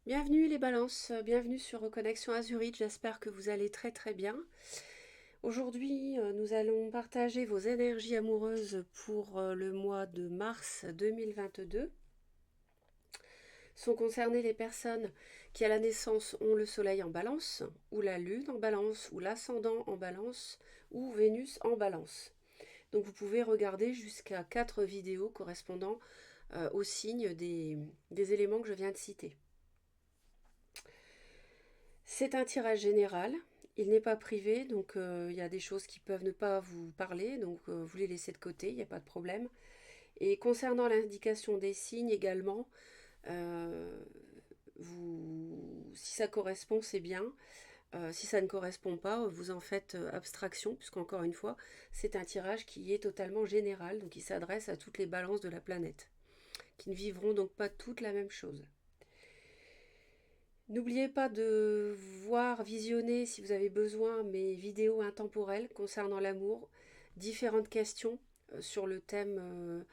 Bienvenue les balances, bienvenue sur Reconnexion Azurite, j'espère que vous allez très très bien. Aujourd'hui, nous allons partager vos énergies amoureuses pour le mois de mars 2022. Sont concernées les personnes qui à la naissance ont le soleil en balance, ou la lune en balance, ou l'ascendant en balance, ou Vénus en balance. Donc vous pouvez regarder jusqu'à 4 vidéos correspondant aux signes des éléments que je viens de citer. C'est un tirage général, il n'est pas privé, donc il y a des choses qui peuvent ne pas vous parler, donc vous les laissez de côté, il n'y a pas de problème. Et concernant l'indication des signes également, euh, si ça correspond, c'est bien. Si ça ne correspond pas, vous en faites abstraction, puisqu'encore une fois, c'est un tirage qui est totalement général, donc qui s'adresse à toutes les balances de la planète, qui ne vivront donc pas toutes la même chose. N'oubliez pas de voir, visionner si vous avez besoin mes vidéos intemporelles concernant l'amour, différentes questions sur le thème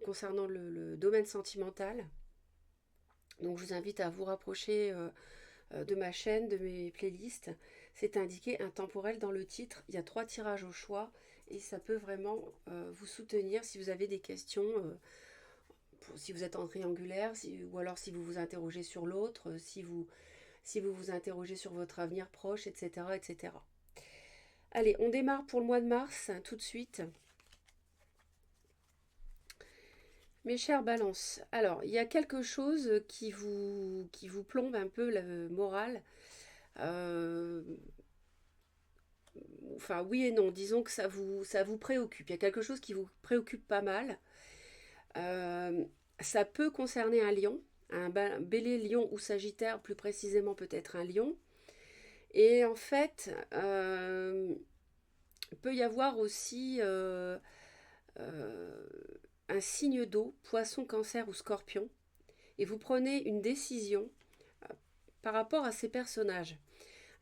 concernant le domaine sentimental. Donc je vous invite à vous rapprocher de ma chaîne, de mes playlists. C'est indiqué intemporel dans le titre. Il y a 3 tirages au choix et ça peut vraiment vous soutenir si vous avez des questions. Si vous êtes en triangulaire, ou alors si vous vous interrogez sur l'autre, si vous vous interrogez sur votre avenir proche, etc., etc. Allez, on démarre pour le mois de mars, tout de suite. Mes chers balances, alors, il y a quelque chose qui vous plombe un peu le moral. Euh, enfin, oui et non, disons que ça vous préoccupe. Il y a quelque chose qui vous préoccupe pas mal. Euh, Ça peut concerner un lion, un bélier, lion ou sagittaire, plus précisément peut-être un lion. Et en fait, il peut y avoir aussi euh, un signe d'eau, poisson, cancer ou scorpion, et vous prenez une décision par rapport à ces personnages.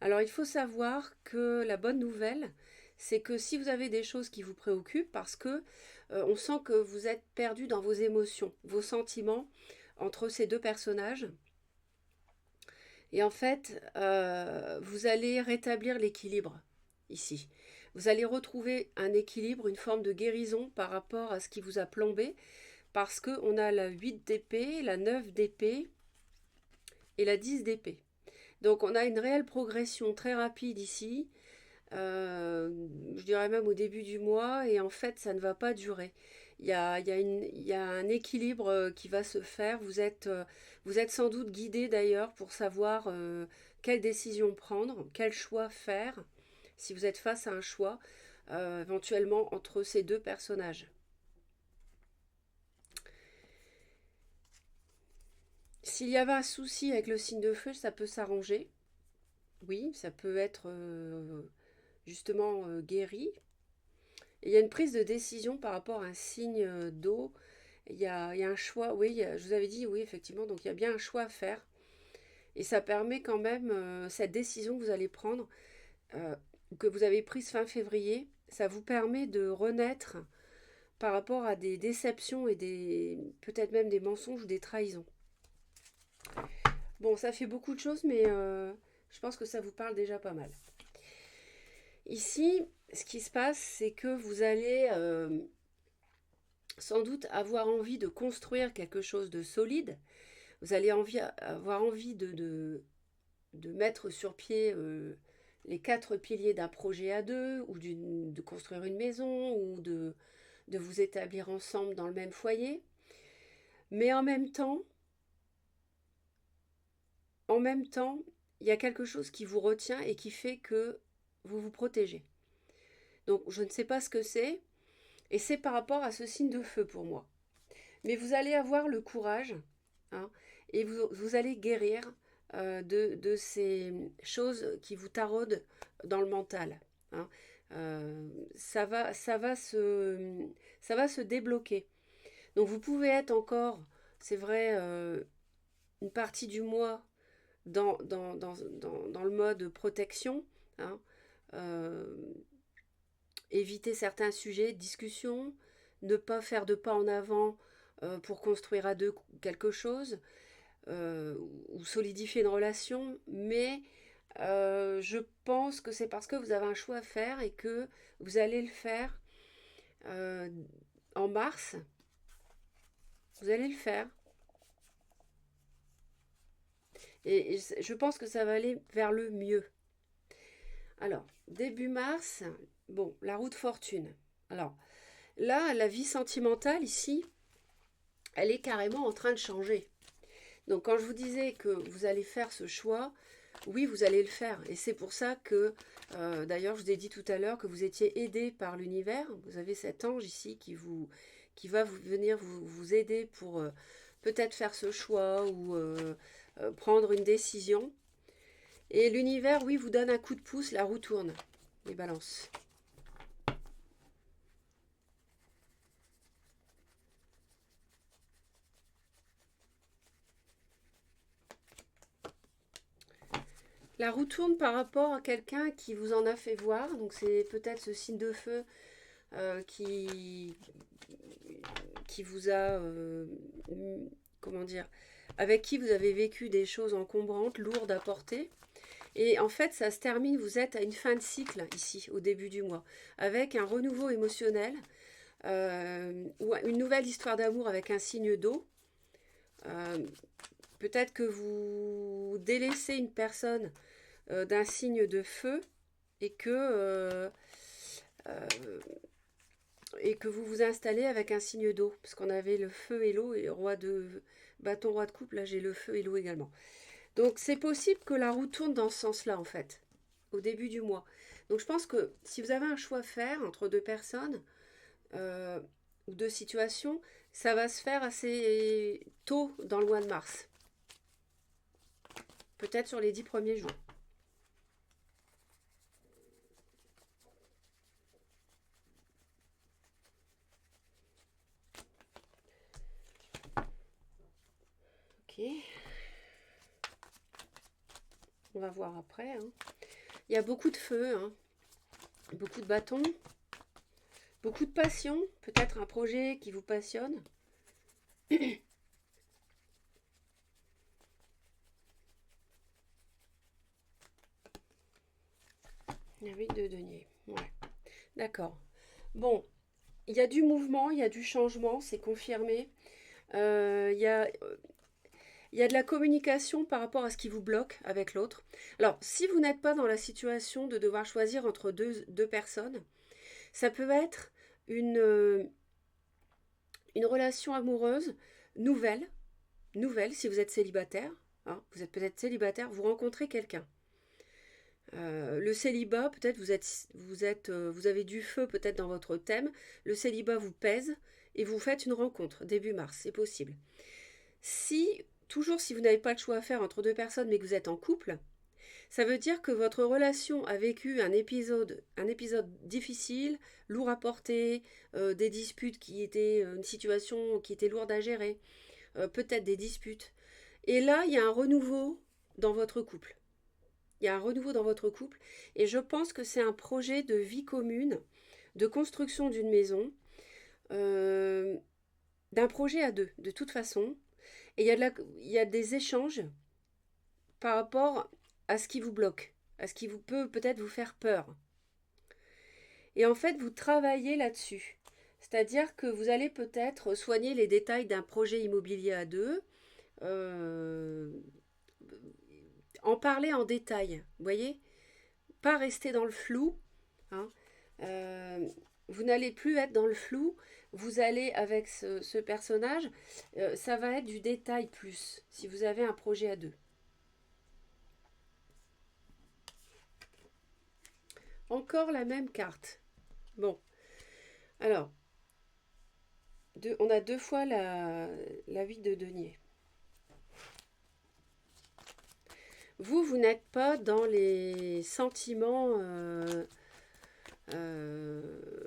Alors il faut savoir que la bonne nouvelle, c'est que si vous avez des choses qui vous préoccupent, parce que on sent que vous êtes perdu dans vos émotions, vos sentiments entre ces deux personnages, et en fait, vous allez rétablir l'équilibre ici. Vous allez retrouver un équilibre, une forme de guérison par rapport à ce qui vous a plombé, parce qu'on a la 8 d'épée, la 9 d'épée et la 10 d'épée. Donc on a une réelle progression très rapide ici, euh, je dirais même au début du mois, et en fait ça ne va pas durer. Il y a un équilibre qui va se faire. Vous êtes sans doute guidé d'ailleurs pour savoir quelle décision prendre, quel choix faire, si vous êtes face à un choix, éventuellement entre ces deux personnages. S'il y avait un souci avec le signe de feu, ça peut s'arranger. Oui, ça peut être justement guéri. Et il y a une prise de décision par rapport à un signe d'eau. Il y a un choix, oui, je vous avais dit, oui, effectivement, donc il y a bien un choix à faire. Et ça permet quand même, cette décision que vous allez prendre, euh, que vous avez prise fin février, ça vous permet de renaître par rapport à des déceptions et peut-être même des mensonges ou des trahisons. Bon, ça fait beaucoup de choses, mais je pense que ça vous parle déjà pas mal. Ici, ce qui se passe, c'est que vous allez sans doute avoir envie de construire quelque chose de solide. Vous allez avoir envie de mettre sur pied les 4 piliers d'un projet à deux, ou de construire une maison, ou de vous établir ensemble dans le même foyer. Mais en même temps, il y a quelque chose qui vous retient et qui fait que vous vous protégez. Donc je ne sais pas ce que c'est, et c'est par rapport à ce signe de feu pour moi. Mais vous allez avoir le courage, hein, et vous allez guérir de ces choses qui vous taraudent dans le mental. Hein. Ça va se débloquer. Donc vous pouvez être encore, c'est vrai, une partie du mois dans le mode protection. Hein. Euh, Éviter certains sujets, discussion, ne pas faire de pas en avant pour construire à deux quelque chose, ou vous solidifiez une relation, mais je pense que c'est parce que vous avez un choix à faire et que vous allez le faire euh, en mars. Vous allez le faire. Et je pense que ça va aller vers le mieux. Alors, début mars, bon, la roue de fortune. Alors, là, la vie sentimentale ici, elle est carrément en train de changer. Donc, quand je vous disais que vous allez faire ce choix, oui, vous allez le faire. Et c'est pour ça que, d'ailleurs, je vous ai dit tout à l'heure que vous étiez aidé par l'univers. Vous avez cet ange ici qui va venir vous aider pour peut-être faire ce choix ou prendre une décision. Et l'univers, oui, vous donne un coup de pouce, la roue tourne, les balances. La roue tourne par rapport à quelqu'un qui vous en a fait voir. Donc c'est peut-être ce signe de feu qui vous a, comment dire, avec qui vous avez vécu des choses encombrantes, lourdes à porter. Et en fait, ça se termine, vous êtes à une fin de cycle ici, au début du mois, avec un renouveau émotionnel, ou une nouvelle histoire d'amour avec un signe d'eau. Euh, Peut-être que vous délaissez une personne d'un signe de feu et euh, et que vous vous installez avec un signe d'eau. Parce qu'on avait le feu et l'eau, et roi de bâton, roi de coupe, là j'ai le feu et l'eau également. Donc c'est possible que la roue tourne dans ce sens-là en fait, au début du mois. Donc je pense que si vous avez un choix à faire entre deux personnes euh, ou deux situations, ça va se faire assez tôt dans le mois de mars. Peut-être sur les 10 premiers jours. Ok. On va voir après. Hein. Il y a beaucoup de feu, hein. Beaucoup de bâtons, beaucoup de passion. Peut-être un projet qui vous passionne. La 8 de denier. Ouais. D'accord. Bon, il y a du mouvement, il y a du changement, c'est confirmé. Il y a Il y a de la communication par rapport à ce qui vous bloque avec l'autre. Alors, si vous n'êtes pas dans la situation de devoir choisir entre deux personnes, ça peut être une relation amoureuse nouvelle, nouvelle si vous êtes célibataire. Hein, vous êtes peut-être célibataire, vous rencontrez quelqu'un. Le célibat, peut-être vous avez du feu peut-être dans votre thème. Le célibat vous pèse et vous faites une rencontre début mars, c'est possible. Toujours si vous n'avez pas le choix à faire entre deux personnes mais que vous êtes en couple, ça veut dire que votre relation a vécu un épisode difficile, lourd à porter, des disputes une situation qui était lourde à gérer, peut-être des disputes. Et là, il y a un renouveau dans votre couple. Il y a un renouveau dans votre couple et je pense que c'est un projet de vie commune, de construction d'une maison, euh, d'un projet à deux, de toute façon. Et il y a des échanges par rapport à ce qui vous bloque, à ce qui vous peut peut-être vous faire peur. Et en fait, vous travaillez là-dessus. C'est-à-dire que vous allez peut-être soigner les détails d'un projet immobilier à deux, euh, en parler en détail, vous voyez. Pas rester dans le flou. Hein. Vous n'allez plus être dans le flou. Vous allez avec ce personnage, ça va être du détail plus, si vous avez un projet à deux. Encore la même carte. Bon, alors, on a deux fois la 8 de denier. Vous n'êtes pas dans les sentiments.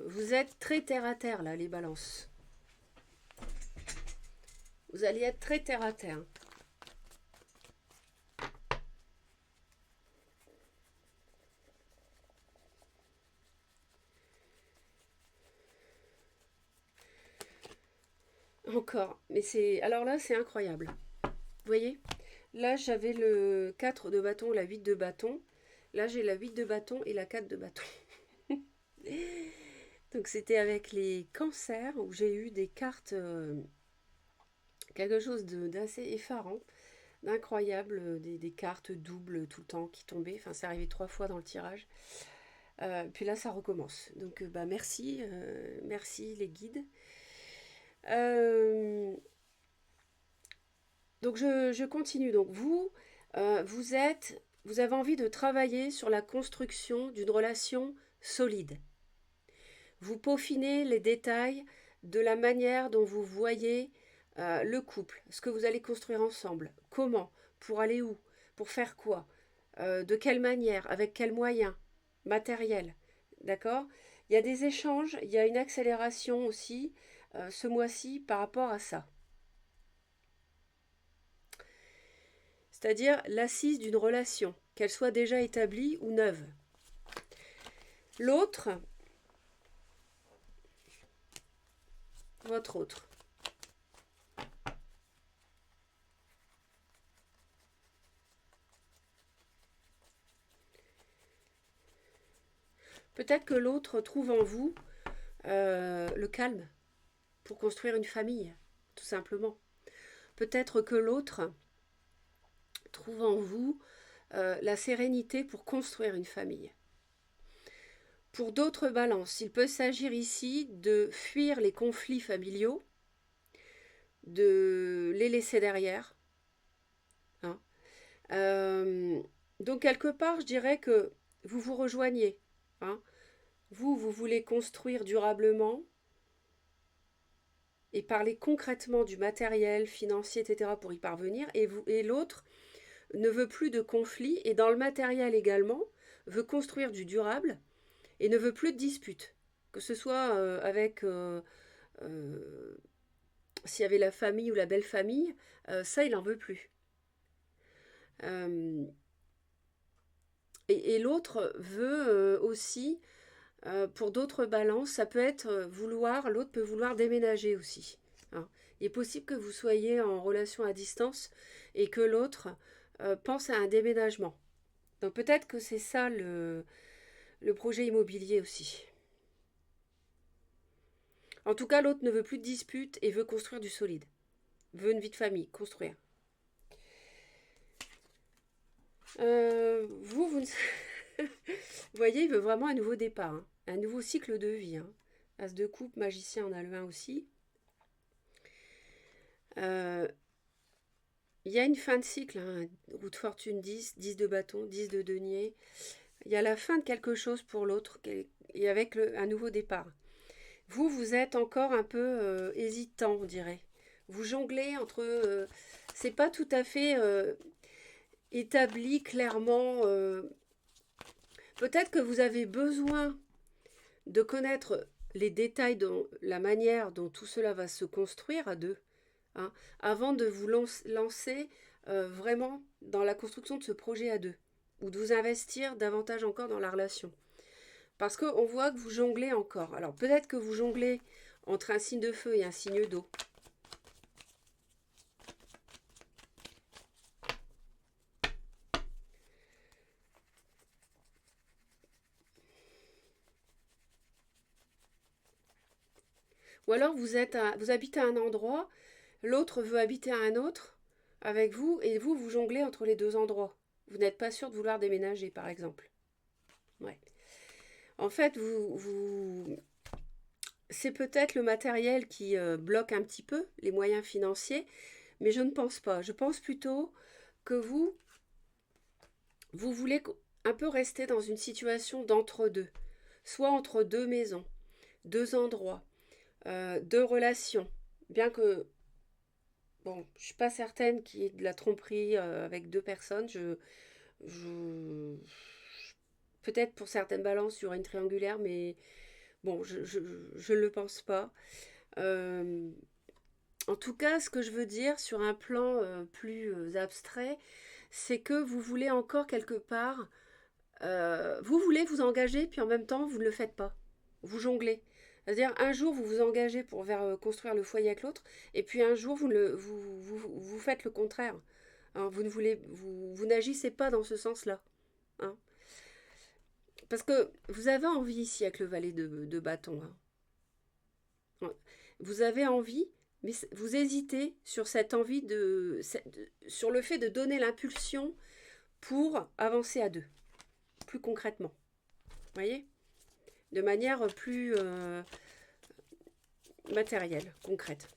Vous êtes très terre à terre, là, les balances. Vous allez être très terre à terre. Encore. Mais c'est. Alors là, c'est incroyable. Vous voyez Là, j'avais le 4 de bâton, la 8 de bâton. Là, j'ai la 8 de bâton et la 4 de bâton. Donc, c'était avec les cancers où j'ai eu des cartes, quelque chose d'assez effarant, d'incroyable, des cartes doubles tout le temps qui tombaient. Enfin, c'est arrivé 3 fois dans le tirage. Puis là, ça recommence. Donc, bah, merci, merci les guides. Euh, donc, je continue. Donc, vous avez envie de travailler sur la construction d'une relation solide. Vous peaufinez les détails de la manière dont vous voyez le couple, ce que vous allez construire ensemble, comment, pour aller où, pour faire quoi, de quelle manière, avec quels moyens, matériels. D'accord? Il y a des échanges, il y a une accélération aussi ce mois-ci par rapport à ça. C'est-à-dire l'assise d'une relation, qu'elle soit déjà établie ou neuve. L'autre, votre autre. Peut-être que l'autre trouve en vous le calme pour construire une famille, tout simplement. Peut-être que l'autre trouve en vous la sérénité pour construire une famille. Pour d'autres balances, il peut s'agir ici de fuir les conflits familiaux, de les laisser derrière. Hein. Donc quelque part, je dirais que vous vous rejoignez. Hein. Vous voulez construire durablement et parler concrètement du matériel, financier, etc. pour y parvenir. Et l'autre ne veut plus de conflits et dans le matériel également, veut construire du durable et ne veut plus de disputes. Que ce soit avec s'il y avait la famille ou la belle famille, ça il n'en veut plus. Euh, et l'autre veut aussi, pour d'autres balances, ça peut être l'autre peut vouloir déménager aussi. Hein. Il est possible que vous soyez en relation à distance et que l'autre pense à un déménagement. Donc peut-être que c'est ça le projet immobilier aussi. En tout cas, l'autre ne veut plus de disputes et veut construire du solide. Veut une vie de famille, construire. Vous vous voyez, il veut vraiment un nouveau départ, hein, un nouveau cycle de vie. Hein. As de coupe, magicien, on a le 1 aussi. Euh, il y a une fin de cycle, hein, roue de fortune 10, 10 de bâton, 10 de denier. Il y a la fin de quelque chose pour l'autre et avec un nouveau départ. Vous êtes encore un peu hésitant, on dirait. Vous jonglez entre... c'est pas tout à fait établi clairement. Peut-être que vous avez besoin de connaître les détails, la manière dont tout cela va se construire à deux, hein, avant de vous lancer vraiment dans la construction de ce projet à deux, ou de vous investir davantage encore dans la relation. Parce qu'on voit que vous jonglez encore. Alors peut-être que vous jonglez entre un signe de feu et un signe d'eau. Ou alors vous habitez à un endroit, l'autre veut habiter à un autre avec vous, et vous jonglez entre les deux endroits. Vous n'êtes pas sûr de vouloir déménager, par exemple. Ouais. En fait, c'est peut-être le matériel qui bloque un petit peu, les moyens financiers, mais je ne pense pas. Je pense plutôt que vous voulez un peu rester dans une situation d'entre-deux, soit entre deux maisons, deux endroits, deux relations. Bien que, bon, je ne suis pas certaine qu'il y ait de la tromperie avec deux personnes. Je, peut-être pour certaines balances, il y aura une triangulaire, mais bon, je ne le pense pas. Euh, En tout cas, ce que je veux dire sur un plan plus abstrait, c'est que vous voulez encore quelque part, vous voulez vous engager, puis en même temps, vous ne le faites pas. Vous jonglez. C'est-à-dire, un jour, vous vous engagez pour construire le foyer avec l'autre, et puis un jour, vous faites le contraire. hein. Vous n'agissez pas dans ce sens-là, hein. Parce que vous avez envie ici avec le valet de bâton, hein. Ouais. Vous avez envie, mais vous hésitez sur cette envie sur le fait de donner l'impulsion pour avancer à deux, plus concrètement. Vous voyez? De manière plus matérielle, concrète.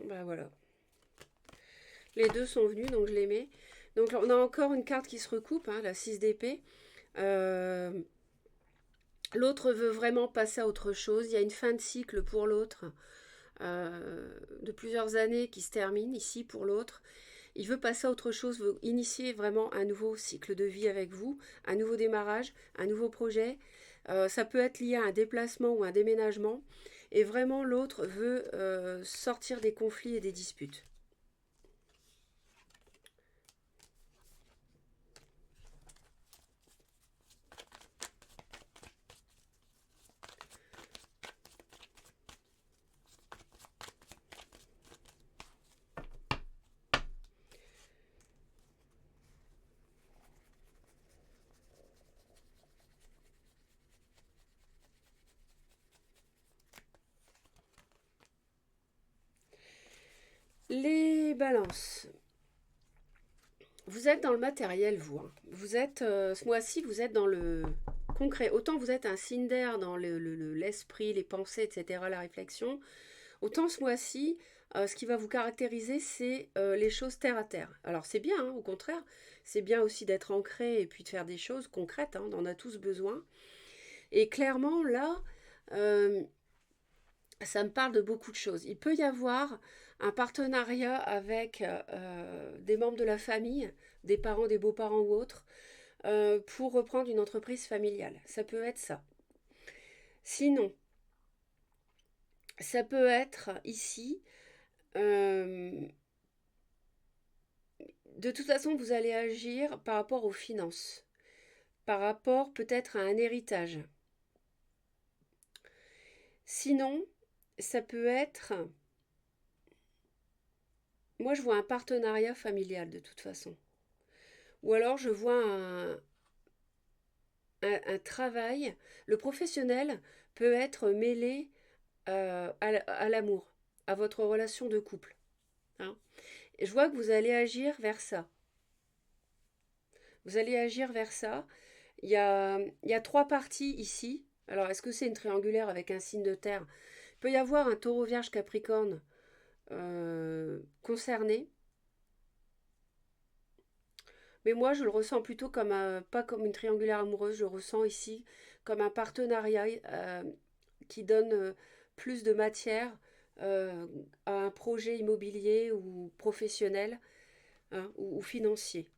Ben voilà. Les deux sont venus, donc je les mets. Donc on a encore une carte qui se recoupe, hein, la 6 d'épée. L'autre veut vraiment passer à autre chose. Il y a une fin de cycle pour l'autre, de plusieurs années qui se termine ici pour l'autre. Il veut passer à autre chose, veut initier vraiment un nouveau cycle de vie avec vous, un nouveau démarrage, un nouveau projet. Ça peut être lié à un déplacement ou un déménagement. Et vraiment, l'autre veut sortir des conflits et des disputes. Les balances. Vous êtes dans le matériel, vous, hein. Vous êtes, ce mois-ci, vous êtes dans le concret. Autant vous êtes un signe d'air dans l'esprit, les pensées, etc., la réflexion. Autant ce mois-ci, ce qui va vous caractériser, c'est les choses terre à terre. Alors c'est bien, hein, au contraire. C'est bien aussi d'être ancré et puis de faire des choses concrètes, hein, on en a tous besoin. Et clairement, là, euh, ça me parle de beaucoup de choses. Il peut y avoir un partenariat avec des membres de la famille, des parents, des beaux-parents ou autres, pour reprendre une entreprise familiale. Ça peut être ça. Sinon, ça peut être ici, euh, de toute façon, vous allez agir par rapport aux finances, par rapport peut-être à un héritage. Sinon, ça peut être, moi je vois un partenariat familial de toute façon. Ou alors je vois un travail. Le professionnel peut être mêlé à l'amour, à votre relation de couple, hein. Et je vois que vous allez agir vers ça. Vous allez agir vers ça. Il y a trois parties ici. Alors, est-ce que c'est une triangulaire avec un signe de terre? Il peut y avoir un taureau vierge capricorne concerné. Mais moi, je le ressens plutôt comme pas comme une triangulaire amoureuse. Je le ressens ici comme un partenariat qui donne plus de matière euh, à un projet immobilier ou professionnel, hein, ou financier.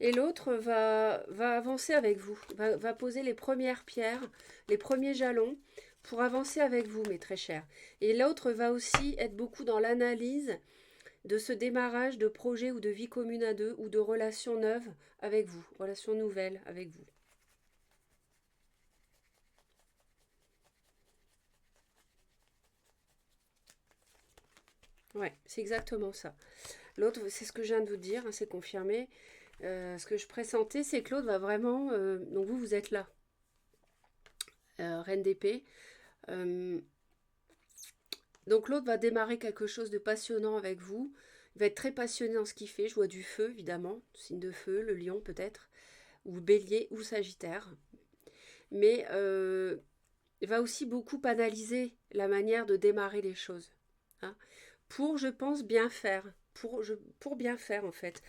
Et l'autre va avancer avec vous, va poser les premières pierres, les premiers jalons pour avancer avec vous, mes très chers. Et l'autre va aussi être beaucoup dans l'analyse de ce démarrage de projet ou de vie commune à deux ou de relations neuves avec vous, relations nouvelles avec vous. Ouais, c'est exactement ça. L'autre, c'est ce que je viens de vous dire, hein, c'est confirmé. Ce que je pressentais, c'est que l'autre va vraiment... donc vous êtes là, reine d'épée. Euh, donc l'autre va démarrer quelque chose de passionnant avec vous. Il va être très passionné dans ce qu'il fait. Je vois du feu, évidemment, signe de feu, le lion peut-être, ou bélier ou sagittaire. Mais il va aussi beaucoup analyser la manière de démarrer les choses, hein, pour, je pense, bien faire. Pour bien faire, en fait.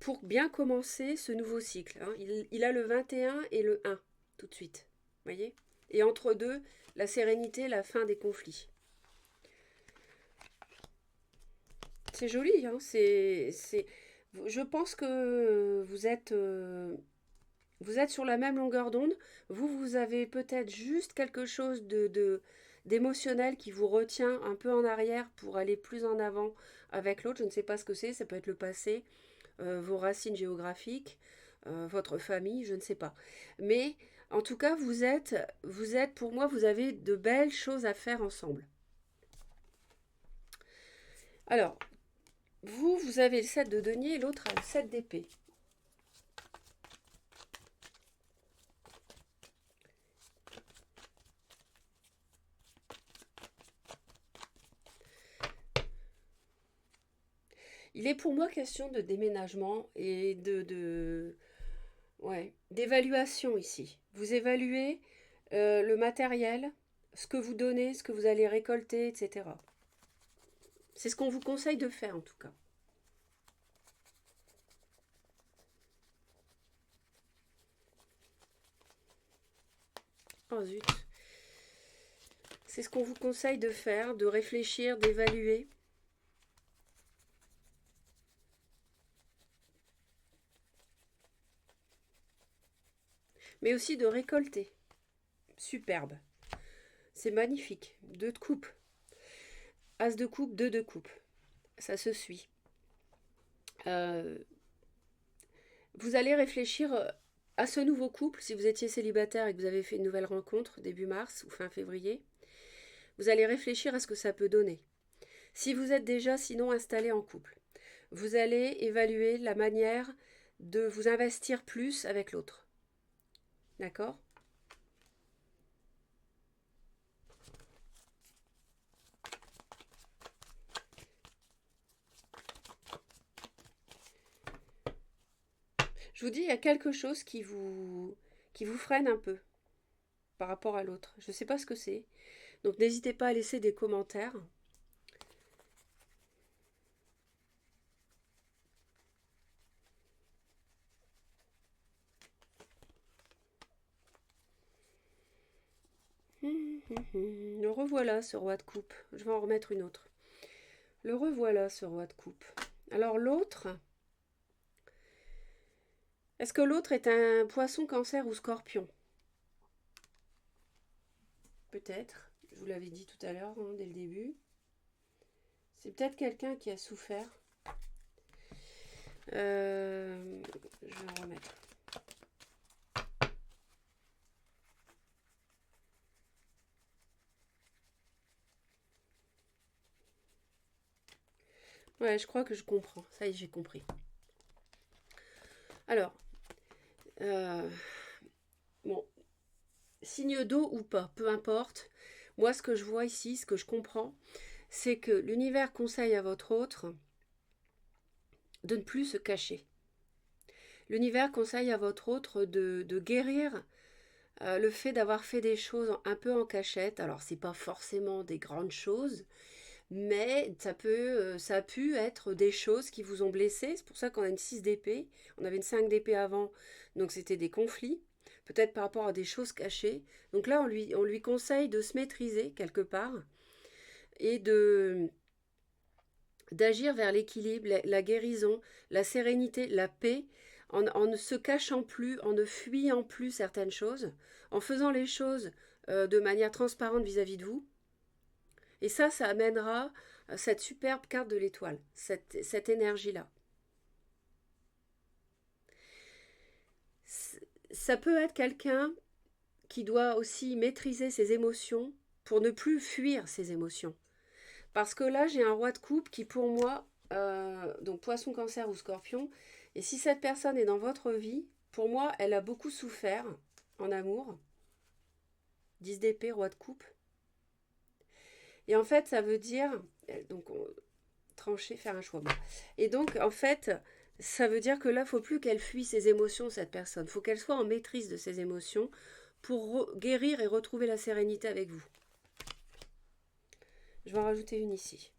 Pour bien commencer ce nouveau cycle, hein. Il a le 21 et le 1, tout de suite. Vous voyez? Et entre deux, la sérénité, la fin des conflits. C'est joli, hein, je pense que vous êtes sur la même longueur d'onde. Vous avez peut-être juste quelque chose d'émotionnel qui vous retient un peu en arrière pour aller plus en avant avec l'autre. Je ne sais pas ce que c'est. Ça peut être le passé, vos racines géographiques, votre famille, je ne sais pas. Mais en tout cas, pour moi, vous avez de belles choses à faire ensemble. Alors, vous avez le 7 de denier et l'autre a le 7 d'épée. Il est pour moi question de déménagement et ouais, d'évaluation ici. Vous évaluez le matériel, ce que vous donnez, ce que vous allez récolter, etc. C'est ce qu'on vous conseille de faire en tout cas. Oh zut. C'est ce qu'on vous conseille de faire, de réfléchir, d'évaluer. Mais aussi de récolter. Superbe. C'est magnifique. 2 de coupe. As de coupe, 2 de coupe. Ça se suit. Vous allez réfléchir à ce nouveau couple, si vous étiez célibataire et que vous avez fait une nouvelle rencontre début mars ou fin février. Vous allez réfléchir à ce que ça peut donner. Si vous êtes déjà sinon installé en couple, vous allez évaluer la manière de vous investir plus avec l'autre. D'accord ? Je vous dis, il y a quelque chose qui vous freine un peu par rapport à l'autre. Je ne sais pas ce que c'est. Donc n'hésitez pas à laisser des commentaires. Le revoilà, ce roi de coupe. Je vais en remettre une autre. Le revoilà, ce roi de coupe. Alors l'autre, est-ce que l'autre est un poisson, cancer ou scorpion? Peut-être. Je vous l'avais dit tout à l'heure, hein, dès le début. C'est peut-être quelqu'un qui a souffert. Je vais en remettre. Ouais, je crois que je comprends. Ça y est, j'ai compris. Alors, bon, signe d'eau ou pas, peu importe. Moi, ce que je vois ici, ce que je comprends, c'est que l'univers conseille à votre autre de ne plus se cacher. L'univers conseille à votre autre de guérir le fait d'avoir fait des choses un peu en cachette. Alors, c'est pas forcément des grandes choses, mais ça a pu être des choses qui vous ont blessé. C'est pour ça qu'on a une 6 d'épée. On avait une 5 d'épée avant, donc c'était des conflits, peut-être par rapport à des choses cachées. Donc là, on lui conseille de se maîtriser quelque part et d'agir vers l'équilibre, la guérison, la sérénité, la paix, en ne se cachant plus, en ne fuyant plus certaines choses, en faisant les choses de manière transparente vis-à-vis de vous. Et ça amènera cette superbe carte de l'étoile, cette énergie-là. Ça peut être quelqu'un qui doit aussi maîtriser ses émotions pour ne plus fuir ses émotions. Parce que là, j'ai un roi de coupe qui, pour moi, donc poisson, cancer ou scorpion, et si cette personne est dans votre vie, pour moi, elle a beaucoup souffert en amour. 10 d'épée, roi de coupe. Et en fait, ça veut dire, donc, trancher, faire un choix. Bon. Et donc, en fait, ça veut dire que là, il ne faut plus qu'elle fuit ses émotions, cette personne. Il faut qu'elle soit en maîtrise de ses émotions pour guérir et retrouver la sérénité avec vous. Je vais en rajouter une ici.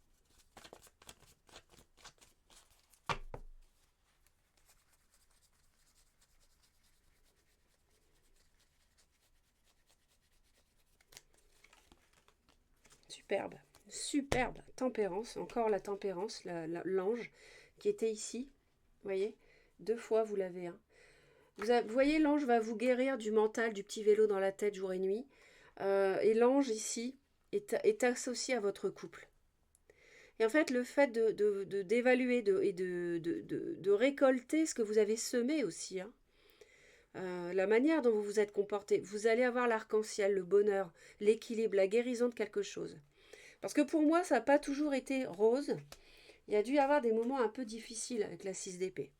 superbe. Superbe. Tempérance. Encore la tempérance, l'ange qui était ici. Vous voyez, 2 fois vous l'avez. Hein. Vous voyez, l'ange va vous guérir du mental, du petit vélo dans la tête jour et nuit. Et l'ange ici est associé à votre couple. Et en fait, le fait d'évaluer et de récolter ce que vous avez semé aussi, hein, la manière dont vous vous êtes comporté, vous allez avoir l'arc-en-ciel, le bonheur, l'équilibre, la guérison de quelque chose. Parce que pour moi, ça n'a pas toujours été rose. Il y a dû y avoir des moments un peu difficiles avec la 6 d'épée.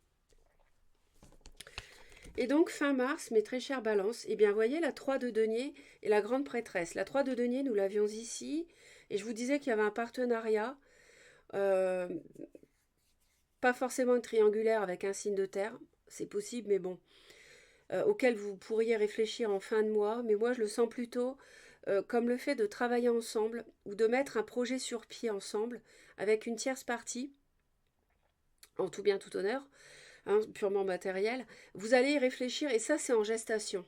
Et donc, fin mars, mes très chères balances, eh bien, voyez la 3 de denier et la grande prêtresse. La 3 de denier, nous l'avions ici, et je vous disais qu'il y avait un partenariat, euh, pas forcément une triangulaire avec un signe de terre, c'est possible, mais bon, auquel vous pourriez réfléchir en fin de mois, mais moi je le sens plutôt comme le fait de travailler ensemble ou de mettre un projet sur pied ensemble avec une tierce partie, en tout bien tout honneur, hein, purement matériel, vous allez y réfléchir et ça c'est en gestation.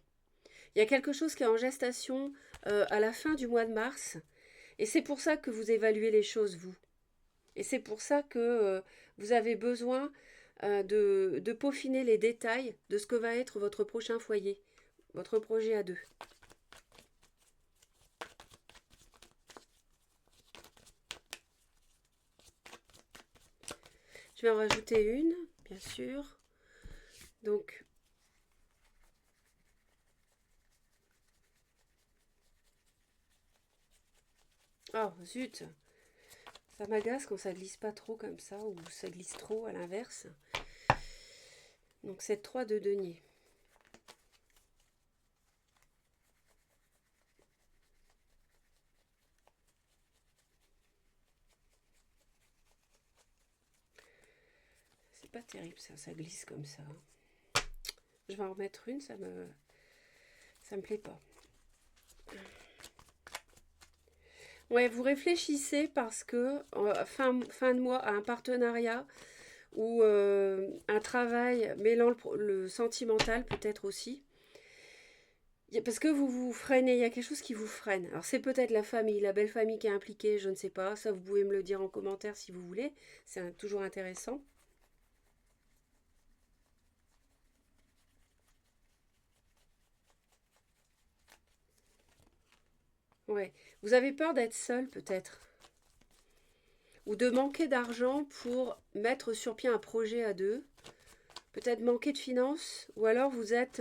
Il y a quelque chose qui est en gestation à la fin du mois de mars et c'est pour ça que vous évaluez les choses vous. Et c'est pour ça que vous avez besoin de peaufiner les détails de ce que va être votre prochain foyer, votre projet à deux. Je vais en rajouter une, bien sûr. Donc, oh zut, ça m'agace quand ça glisse pas trop comme ça, ou ça glisse trop à l'inverse. Donc cette 3 de denier. C'est pas terrible ça glisse comme ça. Je vais en remettre une, ça me plaît pas. Ouais, vous réfléchissez parce que fin de mois à un partenariat ou un travail mêlant le sentimental peut-être aussi. Parce que vous vous freinez, il y a quelque chose qui vous freine. Alors c'est peut-être la famille, la belle famille qui est impliquée, je ne sais pas. Ça vous pouvez me le dire en commentaire si vous voulez. C'est toujours intéressant. Ouais. Vous avez peur d'être seul peut-être. Ou de manquer d'argent pour mettre sur pied un projet à deux. Peut-être manquer de finances. Ou alors vous êtes...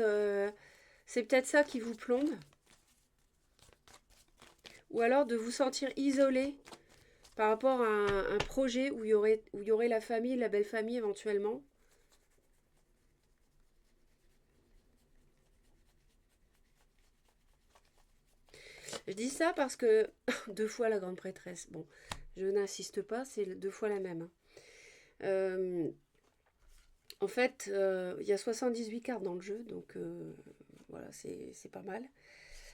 c'est peut-être ça qui vous plombe. Ou alors de vous sentir isolé par rapport à un projet où il y aurait la famille, la belle famille éventuellement. Je dis ça parce que 2 fois la grande prêtresse. Bon, je n'insiste pas, c'est 2 fois la même. Euh, en fait, il y a 78 cartes dans le jeu, donc voilà, c'est pas mal.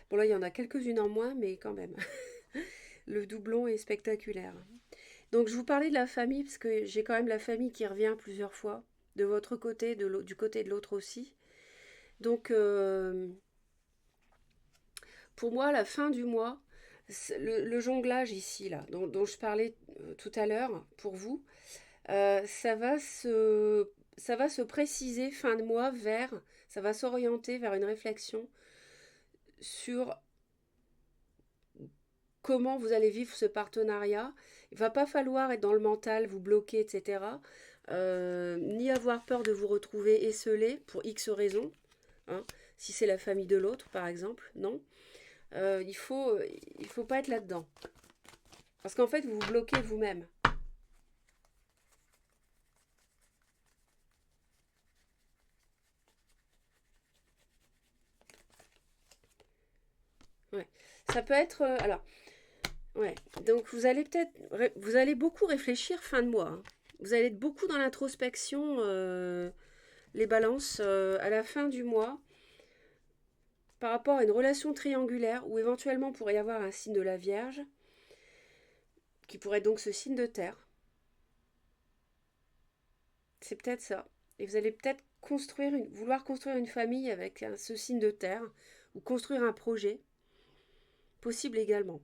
Bon, là, il y en a quelques-unes en moins, mais quand même. Le doublon est spectaculaire. Donc, je vous parlais de la famille, parce que j'ai quand même la famille qui revient plusieurs fois, de votre côté, du côté de l'autre aussi. Donc, pour moi, la fin du mois, le jonglage ici, là, dont je parlais tout à l'heure, pour vous, ça va se préciser fin de mois ça va s'orienter vers une réflexion sur comment vous allez vivre ce partenariat. Il ne va pas falloir être dans le mental, vous bloquer, etc. Ni avoir peur de vous retrouver esselé pour X raisons. Hein, si c'est la famille de l'autre, par exemple, non. Il faut pas être là-dedans. Parce qu'en fait, vous vous bloquez vous-même. Ouais. Ça peut être... alors, ouais. Donc, vous allez beaucoup réfléchir fin de mois. Hein. Vous allez être beaucoup dans l'introspection, les balances, à la fin du mois, par rapport à une relation triangulaire, où éventuellement pourrait y avoir un signe de la Vierge, qui pourrait être donc ce signe de terre. C'est peut-être ça. Et vous allez peut-être vouloir construire une famille avec ce signe de terre, ou construire un projet, possible également.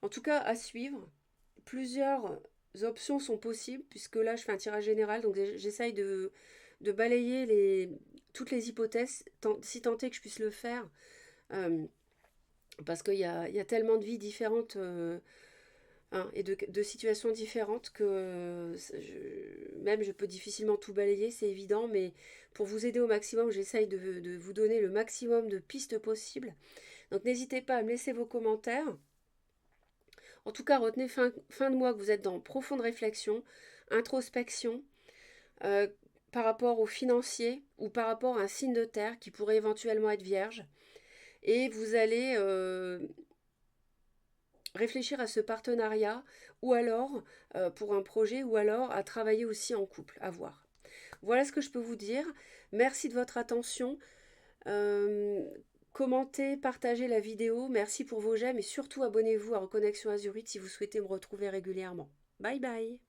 En tout cas, à suivre. Plusieurs options sont possibles, puisque là, je fais un tirage général, donc j'essaye de balayer toutes les hypothèses, si tant est que je puisse le faire, euh, parce qu'il y a tellement de vies différentes hein, et de situations différentes que même je peux difficilement tout balayer, c'est évident, mais pour vous aider au maximum, j'essaye de vous donner le maximum de pistes possibles. Donc n'hésitez pas à me laisser vos commentaires. En tout cas, retenez fin de mois que vous êtes dans profonde réflexion, introspection, euh, par rapport au financier ou par rapport à un signe de terre qui pourrait éventuellement être vierge. Et vous allez réfléchir à ce partenariat ou alors pour un projet ou alors à travailler aussi en couple, à voir. Voilà ce que je peux vous dire. Merci de votre attention. Euh, Commentez, partagez la vidéo. Merci pour vos j'aime et surtout abonnez-vous à Reconnexion Azurite si vous souhaitez me retrouver régulièrement. Bye bye.